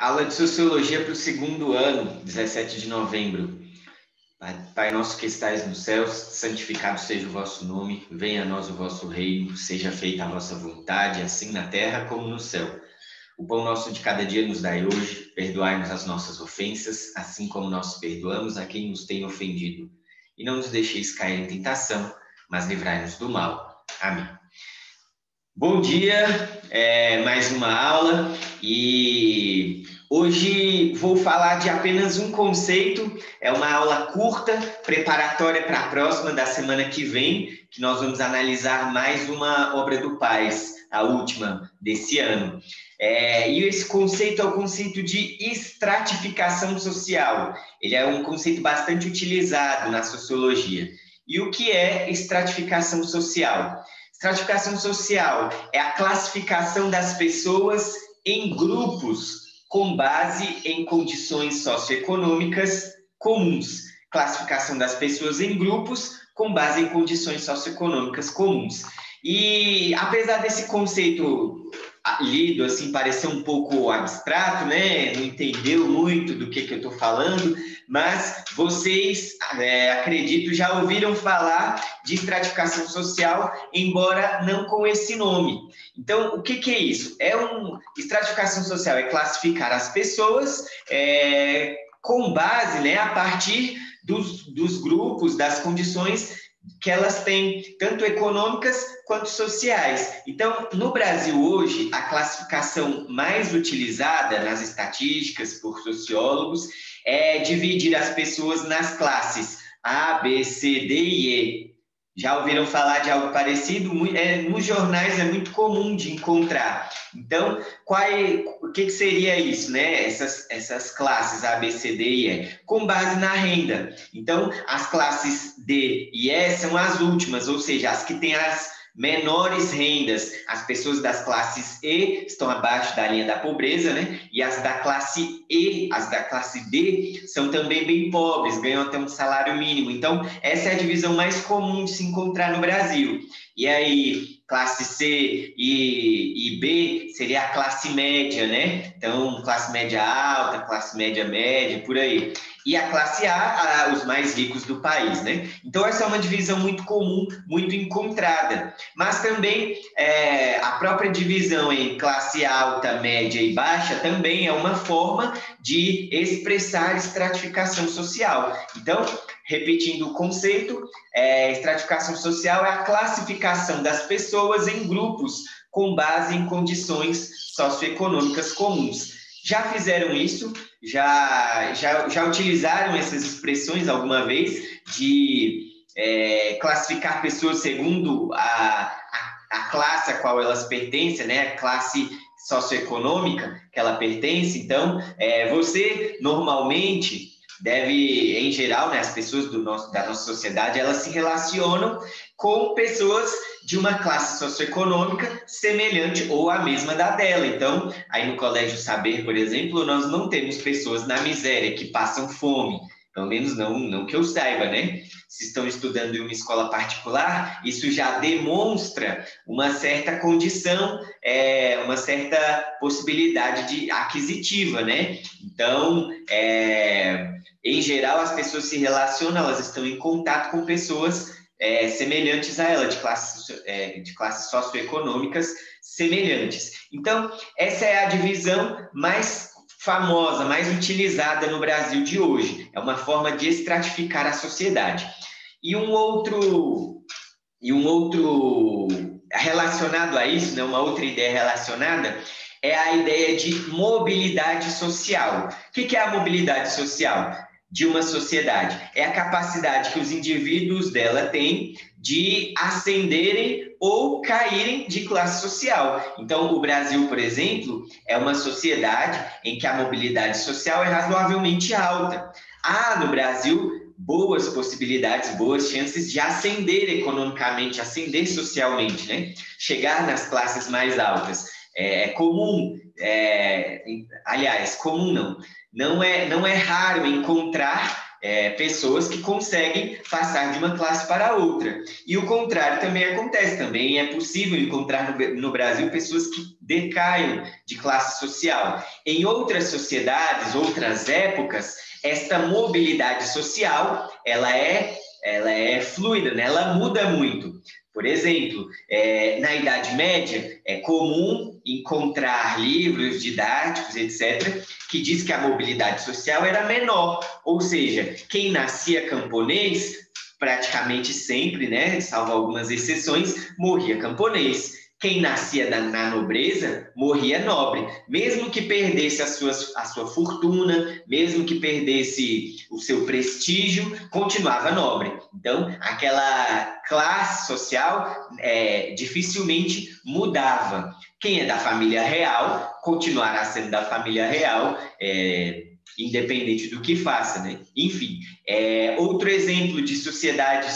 Aula de Sociologia para o segundo ano, 17 de novembro. Pai nosso que estais nos céus, santificado seja o vosso nome, venha a nós o vosso reino, seja feita a vossa vontade, assim na terra como no céu. O pão nosso de cada dia nos dai hoje, perdoai-nos as nossas ofensas, assim como nós perdoamos a quem nos tem ofendido. E não nos deixeis cair em tentação, mas livrai-nos do mal. Amém. Bom dia, mais uma aula e hoje vou falar de apenas um conceito, é uma aula curta, preparatória para a próxima da semana que vem, que nós vamos analisar mais uma obra do Paes, a última desse ano. E esse conceito é o conceito de estratificação social, ele é um conceito bastante utilizado na sociologia. E o que é estratificação social? Estratificação social é a classificação das pessoas em grupos com base em condições socioeconômicas comuns. Classificação das pessoas em grupos com base em condições socioeconômicas comuns. E apesar desse conceito lido assim parecer um pouco abstrato, né? Não entendeu muito do que eu estou falando, mas vocês, acredito, já ouviram falar de estratificação social, embora não com esse nome. Então, o que é isso? Estratificação social é classificar as pessoas com base, né, a partir dos grupos, das condições que elas têm, tanto econômicas quanto sociais. Então, no Brasil hoje, a classificação mais utilizada nas estatísticas por sociólogos é dividir as pessoas nas classes A, B, C, D e E. Já ouviram falar de algo parecido? Nos jornais é muito comum de encontrar. Então, o que seria isso, né? Essas classes A, B, C, D e E, com base na renda. Então, as classes D e E são as últimas, ou seja, as que têm as menores rendas. As pessoas das classes E estão abaixo da linha da pobreza, né? E as da classe E, as da classe D, são também bem pobres, ganham até um salário mínimo. Então, essa é a divisão mais comum de se encontrar no Brasil. E aí, classe C e B seria a classe média, né? Então, classe média alta, classe média média, por aí. E a classe A, os mais ricos do país, né? Então, essa é uma divisão muito comum, muito encontrada. Mas também a própria divisão em classe alta, média e baixa também é uma forma de expressar estratificação social. Então, repetindo o conceito, estratificação social é a classificação das pessoas em grupos com base em condições socioeconômicas comuns. Já fizeram isso? Já utilizaram essas expressões alguma vez de classificar pessoas segundo a classe a qual elas pertencem, né? A classe socioeconômica que ela pertence? Então, você normalmente deve, em geral, né, as pessoas da nossa sociedade, elas se relacionam com pessoas de uma classe socioeconômica semelhante ou a mesma da dela. Então, aí no Colégio Saber, por exemplo, nós não temos pessoas na miséria que passam fome, pelo menos não que eu saiba, né? Se estão estudando em uma escola particular, isso já demonstra uma certa condição, uma certa possibilidade aquisitiva, né? Então, em geral, as pessoas se relacionam, elas estão em contato com pessoas semelhantes a ela, de classes socioeconômicas semelhantes. Então, essa é a divisão mais famosa, mais utilizada no Brasil de hoje. É uma forma de estratificar a sociedade. E um outro relacionado a isso, né, uma outra ideia relacionada, é a ideia de mobilidade social. O que é a mobilidade social de uma sociedade? É a capacidade que os indivíduos dela têm de ascenderem ou caírem de classe social. Então, o Brasil, por exemplo, é uma sociedade em que a mobilidade social é razoavelmente alta. Há no Brasil boas possibilidades, boas chances de ascender economicamente, ascender socialmente, né? Chegar nas classes mais altas. É comum, aliás, comum não é raro encontrar pessoas que conseguem passar de uma classe para outra. E o contrário também acontece. Também é possível encontrar no Brasil pessoas que decaiam de classe social. Em outras sociedades, outras épocas, esta mobilidade social, ela é fluida, né? Ela muda muito. Por exemplo, na Idade Média, é comum encontrar livros didáticos, etc., que diz que a mobilidade social era menor, ou seja, quem nascia camponês, praticamente sempre, né, salvo algumas exceções, morria camponês. Quem nascia na nobreza, morria nobre. Mesmo que perdesse a sua fortuna, mesmo que perdesse o seu prestígio, continuava nobre. Então, aquela classe social dificilmente mudava. Quem é da família real, continuará sendo da família real, independente do que faça, né? Enfim, outro exemplo de sociedade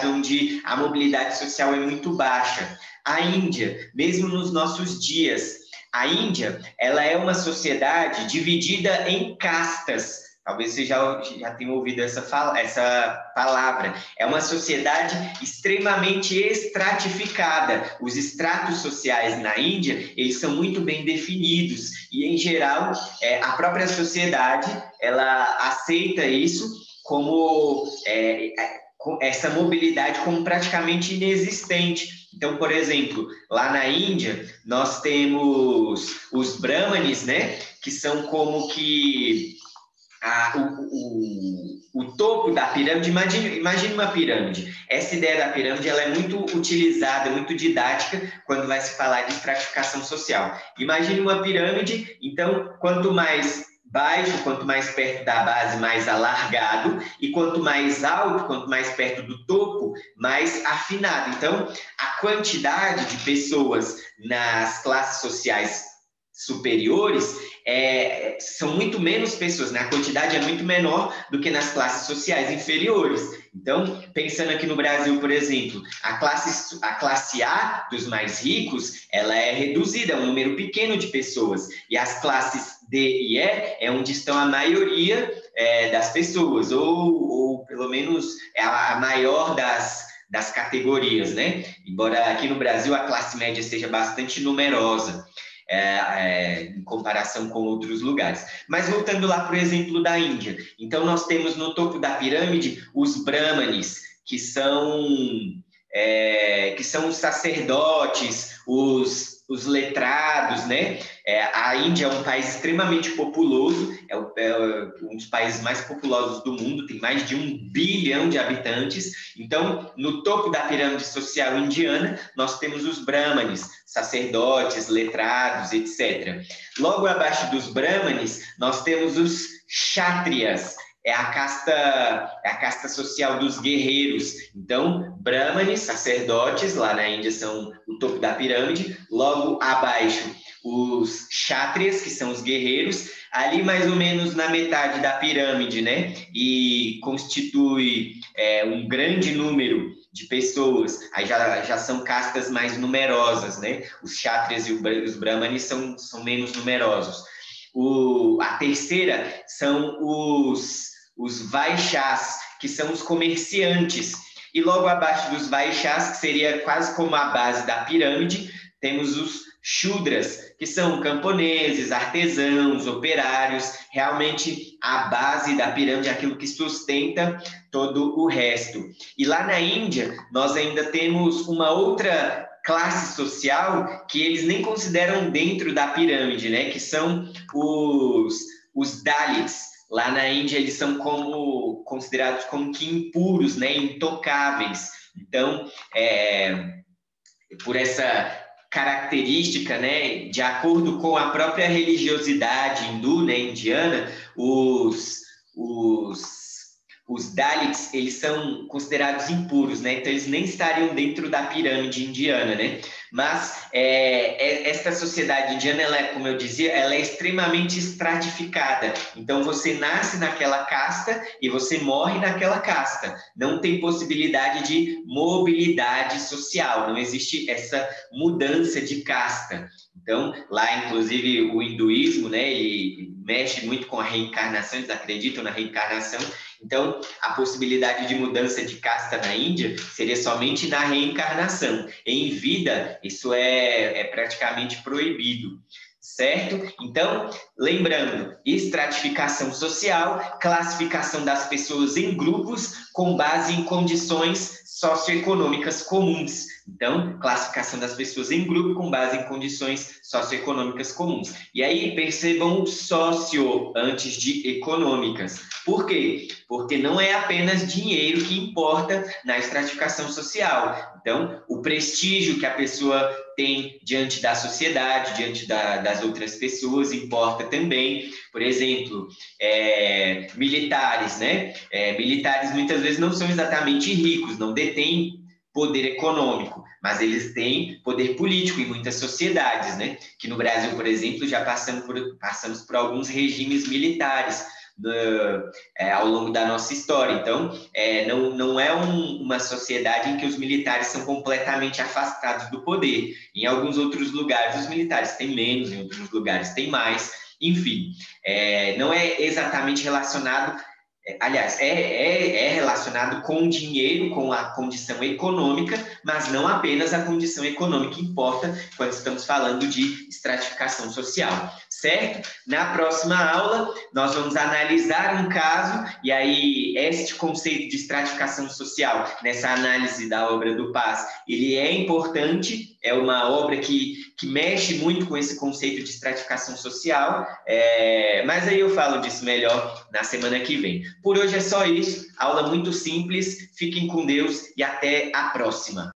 onde a mobilidade social é muito baixa. A Índia, mesmo nos nossos dias, a Índia, ela é uma sociedade dividida em castas. Talvez você já tenha ouvido essa palavra. É uma sociedade extremamente estratificada. Os estratos sociais na Índia, eles são muito bem definidos. E, em geral, a própria sociedade, ela aceita isso como essa mobilidade como praticamente inexistente. Então, por exemplo, lá na Índia, nós temos os brahmanes, né, que são como que o topo da pirâmide. Imagine uma pirâmide. Essa ideia da pirâmide ela é muito utilizada, muito didática quando vai se falar de estratificação social. Imagine uma pirâmide, então, quanto mais baixo, quanto mais perto da base, mais alargado, e quanto mais alto, quanto mais perto do topo, mais afinado. Então, a quantidade de pessoas nas classes sociais superiores são muito menos pessoas, né? A quantidade é muito menor do que nas classes sociais inferiores. Então, pensando aqui no Brasil, por exemplo, a classe A dos mais ricos, ela é reduzida, é um número pequeno de pessoas, e as classes D e E é onde estão a maioria das pessoas, ou pelo menos a maior das categorias, né? Embora aqui no Brasil a classe média seja bastante numerosa, em comparação com outros lugares. Mas voltando lá para o exemplo da Índia. Então, nós temos no topo da pirâmide os brahmanes, que são os sacerdotes, os letrados, né? A Índia é um país extremamente populoso, é um dos países mais populosos do mundo, tem mais de 1 bilhão de habitantes. Então, no topo da pirâmide social indiana, nós temos os brahmanes, sacerdotes, letrados, etc. Logo abaixo dos brahmanes, nós temos os kshatriyas, é a casta social dos guerreiros. Então, brahmanes, sacerdotes, lá na Índia são o topo da pirâmide. Logo abaixo, os kshatriyas, que são os guerreiros, ali mais ou menos na metade da pirâmide, né? E constitui um grande número de pessoas. Aí já são castas mais numerosas, né? Os kshatriyas e os brahmanes são menos numerosos. A terceira são os vaixás, que são os comerciantes. E logo abaixo dos vaixás, que seria quase como a base da pirâmide, temos os shudras, que são camponeses, artesãos, operários, realmente a base da pirâmide, aquilo que sustenta todo o resto. E lá na Índia, nós ainda temos uma outra classe social que eles nem consideram dentro da pirâmide, né? Que são os Dalits. Lá na Índia, eles são considerados como que impuros, né? Intocáveis. Então, por essa característica, né, de acordo com a própria religiosidade hindu, né, indiana, os Dalits, eles são considerados impuros, né? Então, eles nem estariam dentro da pirâmide indiana, né? Mas esta sociedade indiana, como eu dizia, ela é extremamente estratificada. Então, você nasce naquela casta e você morre naquela casta. Não tem possibilidade de mobilidade social, não existe essa mudança de casta. Então, lá, inclusive, o hinduísmo, né, ele mexe muito com a reencarnação, eles acreditam na reencarnação. Então, a possibilidade de mudança de casta na Índia seria somente na reencarnação. Em vida, isso é praticamente proibido, certo? Então, lembrando, estratificação social, classificação das pessoas em grupos com base em condições socioeconômicas comuns. Então, classificação das pessoas em grupo com base em condições socioeconômicas comuns. E aí, percebam socio antes de econômicas. Por quê? Porque não é apenas dinheiro que importa na estratificação social. Então, o prestígio que a pessoa tem diante da sociedade, diante das outras pessoas, importa também. Por exemplo, militares, né? Militares muitas vezes não são exatamente ricos, não detêm poder econômico, mas eles têm poder político em muitas sociedades, né? Que no Brasil, por exemplo, já passamos por alguns regimes militares ao longo da nossa história. Então, não é uma sociedade em que os militares são completamente afastados do poder. Em alguns outros lugares, os militares têm menos, em outros lugares têm mais. Enfim, não é exatamente relacionado. Aliás, é relacionado com o dinheiro, com a condição econômica, mas não apenas a condição econômica importa quando estamos falando de estratificação social, certo? Na próxima aula, nós vamos analisar um caso, e aí este conceito de estratificação social, nessa análise da obra do Paz, ele é importante, é uma obra que mexe muito com esse conceito de estratificação social, mas aí eu falo disso melhor na semana que vem. Por hoje é só isso, aula muito simples, fiquem com Deus e até a próxima.